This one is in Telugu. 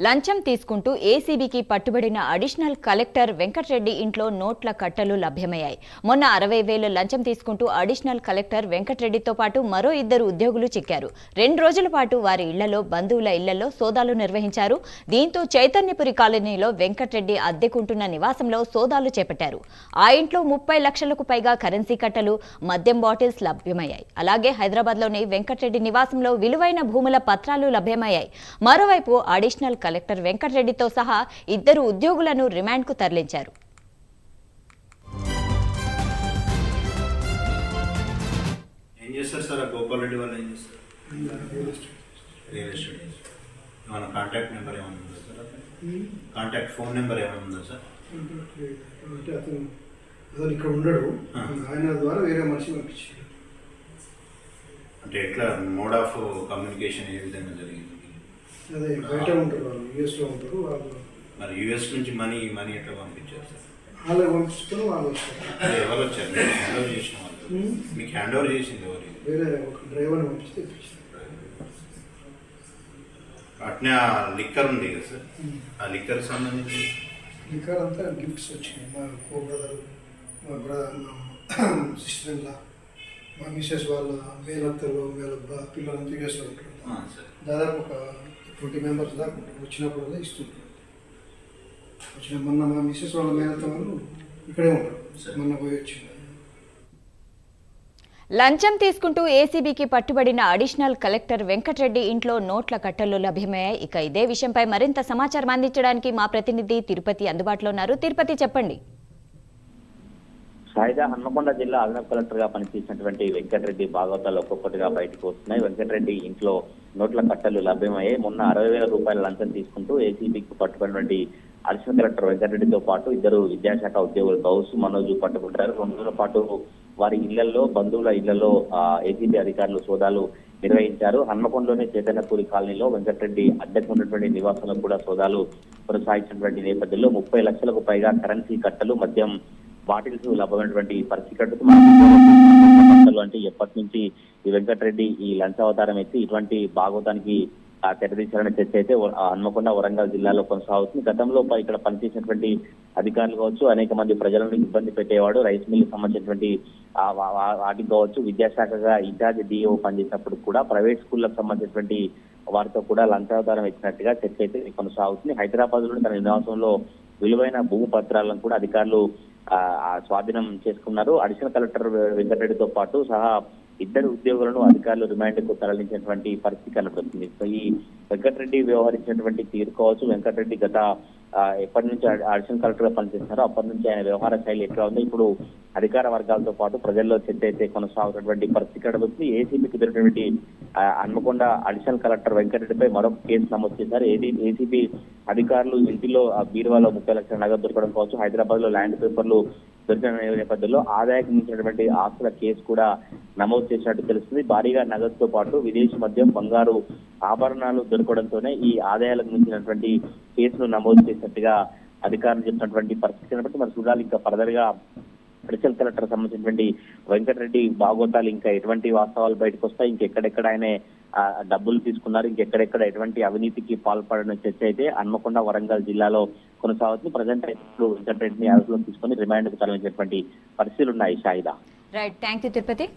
లంచం తీసుకుంటూ ఏసీబీకి పట్టుబడిన అడిషనల్ కలెక్టర్ వెంకటరెడ్డి ఇంట్లో నోట్ల కట్టలు లభ్యమయ్యాయి. మొన్న 60,000 లంచం తీసుకుంటూ అడిషనల్ కలెక్టర్ వెంకటరెడ్డితో పాటు మరో 2 ఉద్యోగులు చిక్కారు. 2 రోజుల పాటు వారి ఇళ్లలో, బంధువుల ఇళ్లలో సోదాలు నిర్వహించారు. దీంతో చైతన్యపురి కాలనీలో వెంకటరెడ్డి అద్దెకుంటున్న నివాసంలో సోదాలు చేపట్టారు. ఆ ఇంట్లో 30 లక్షలకు పైగా కరెన్సీ కట్టలు, మద్యం బాటిల్స్ లభ్యమయ్యాయి. అలాగే హైదరాబాద్లోని వెంకటరెడ్డి నివాసంలో విలువైన భూముల పత్రాలు లభ్యమయ్యాయి. మరోవైపు అడిషనల్ కలెక్టర్ వెంకటరెడ్డితో సహా 2 ఉద్యోగులను రిమాండ్కు తరలించారు. ఏం చేస్తారు సార్? గోపాల్ రెడ్డి వాళ్ళు ఏం చేస్తారు? Real estate. ఏమైనా కాంటాక్ట్ నెంబర్ ఏమైనా ఉందా సార్? కాంటాక్ట్ ఫోన్ నెంబర్ ఏమైనా ఉందా సార్? అంటే అతను ఇక్కడ ఉండడు, ఆయన ద్వారా వేరే మనిషి పంపించారు. అంటే ఎట్లా మోడ్ ఆఫ్ కమ్యూనికేషన్ ఏ విధంగా జరిగింది? అదే బయట ఉంటారు, వాళ్ళు యూఎస్లో ఉంటారు. వాళ్ళు మరి యూఎస్ నుంచి మనీ ఎట్లా పంపించారు సార్? వాళ్ళకి పంపిస్తారు, వాళ్ళు వస్తారు. ఎవరు వచ్చారు? మీకు హ్యాండ్ ఓవర్ చేసిన వాళ్ళు? మీకు హ్యాండ్ ఓవర్ చేసింది ఎవరు? వేరే ఒక డ్రైవర్ని పంపిస్తే ఇప్పించారు. అట్నే ఆ లిక్కర్ ఉంది కదా సార్, ఆ లిక్కర్ సంబంధించి ఇక్కడ అంతా గిఫ్ట్స్ వచ్చినాయి. మా కో బ్రదర్, మా సిస్టర్ ఇన్లా, మా మిసెస్ వాళ్ళ మేనత్తలు, పిల్లలంతా యూఎస్లో ఉంటారు. దాదాపు ఒక 20 మెంబర్స్ దాకా ఉంటారు. వచ్చినప్పుడు ఇస్తుంటారు. మొన్న మా మిసెస్ వాళ్ళ మేనత్త వాళ్ళు ఇక్కడే ఉంటారు. మొన్న పోయి వచ్చింది. లంచం తీసుకుంటూ ఏసీబీకి పట్టుబడిన అడిషనల్ కలెక్టర్ వెంకటరెడ్డి ఇంట్లో నోట్ల కట్టలు లభ్యమయ్యాయి. ఇక ఇదే విషయంపై మరింత సమాచారం అందించడానికి మా ప్రతినిధి తిరుపతి అందుబాటులో ఉన్నారు. తిరుపతి, చెప్పండి. సాయిదా హన్మకొండ జిల్లా అదనపు కలెక్టర్ గా పనిచేసినటువంటి వెంకటరెడ్డి భాగవతాలు ఒక్కొక్కటిగా బయటకు వస్తున్నాయి. వెంకటరెడ్డి ఇంట్లో నోట్ల కట్టలు లభ్యమయ్యాయి. మొన్న 60,000 రూపాయల లంచం తీసుకుంటూ ఏసీబీకి పట్టుబడినటువంటి అడిషనల్ కలెక్టర్ వెంకటరెడ్డితో పాటు 2 విద్యాశాఖ ఉద్యోగులు గౌస్, మనోజ్ పట్టుకుంటారు. 2 రోజుల పాటు వారి ఇళ్లలో, బంధువుల ఇళ్లలో ఏసీబీ అధికారులు సోదాలు నిర్వహించారు. హన్మకొండలోని చైతన్యపురి కాలనీలో వెంకటరెడ్డి అద్దెకు ఉన్నటువంటి నివాసంలో కూడా సోదాలు కొనసాగించినటువంటి నేపథ్యంలో 30 లక్షలకు పైగా కరెన్సీ కట్టలు, మద్యం బాటిల్స్ లభ్యమైనటువంటి పరిస్థితి. అంటే ఎప్పటి నుంచి ఈ వెంకటరెడ్డి ఈ లంచావతారం ఎత్తి ఇటువంటి భాగవతానికి తెరదీశారనే చర్చ అయితే హన్మకొండ, వరంగల్ జిల్లాలో కొనసాగుతుంది. గతంలో ఇక్కడ పనిచేసినటువంటి అధికారులు కావచ్చు, అనేక మంది ప్రజలను ఇబ్బంది పెట్టేవాడు. రైస్ మిల్ సంబంధించినటువంటి వాటికి కావచ్చు, విద్యాశాఖగా ఇన్ఛార్జ్ డిఓ పనిచేసినప్పుడు కూడా ప్రైవేట్ స్కూళ్లకు సంబంధించినటువంటి వారితో కూడా లంచావతారం ఎత్తినట్టుగా చర్చ అయితే కొనసాగుతుంది. హైదరాబాద్ లోని తన నివాసంలో విలువైన భూమి పత్రాలను కూడా అధికారులు స్వాధీనం చేసుకున్నారు. అడిషనల్ కలెక్టర్ వెంకటరెడ్డితో పాటు సహా 2 ఉద్యోగులను అధికారులు రిమాండ్కు తరలించినటువంటి పరిస్థితి కనబడుతుంది. సో ఈ వెంకటరెడ్డి వ్యవహరించినటువంటి తీరు కావచ్చు, వెంకటరెడ్డి గత ఎప్పటి నుంచి అడిషనల్ కలెక్టర్ గా పనిచేస్తున్నారో అప్పటి నుంచి ఆయన వ్యవహార శైలి ఎట్లా ఉంది, ఇప్పుడు అధికార వర్గాలతో పాటు ప్రజల్లో చర్చ అయితే కొనసాగుతున్నటువంటి పరిస్థితి కనబడుతుంది. ఏసీబీకి దొరికినటువంటి హన్మకొండ అడిషనల్ కలెక్టర్ వెంకటరెడ్డిపై మరొక కేసు నమోదు చేశారు. ఏసీబీ అధికారులు ఇంటిలో బీరువాలో 30 లక్షల నగదు దొరకడం కావచ్చు, హైదరాబాద్ లో ల్యాండ్ పేపర్లు దొరికిన నేపథ్యంలో ఆదాయానికి మించినటువంటి ఆస్తుల కేసు కూడా నమోదు చేసినట్టు తెలుస్తుంది. భారీగా నగదుతో పాటు విదేశీ మద్యం, బంగారు ఆభరణాలు దొరకడంతోనే ఈ ఆదాయాలకు మించినటువంటి కేసును నమోదు చేసినట్టుగా అధికారులు చెప్పినటువంటి పరిస్థితి కాబట్టి మరి చూడాలి ఇంకా ఫర్దర్ గా అడిషనల్ కలెక్టర్ సంబంధించినటువంటి వెంకటరెడ్డి భాగవతాలు ఇంకా ఎటువంటి వాస్తవాలు బయటకు వస్తాయి, ఇంకెక్కడెక్కడ ఆయన డబ్బులు తీసుకున్నారు, ఇంకెక్కడెక్కడ ఎటువంటి అవినీతికి పాల్పడిన చర్చ అయితే హన్మకొండ, వరంగల్ జిల్లాలో కొనసాగుతుంది. ప్రజెంట్ వెంకటరెడ్డిని అదుపులోకి తీసుకుని రిమాండ్కు తరలించినటువంటి పరిస్థితులు ఉన్నాయి. Shahida. Right, thank you Tirupati.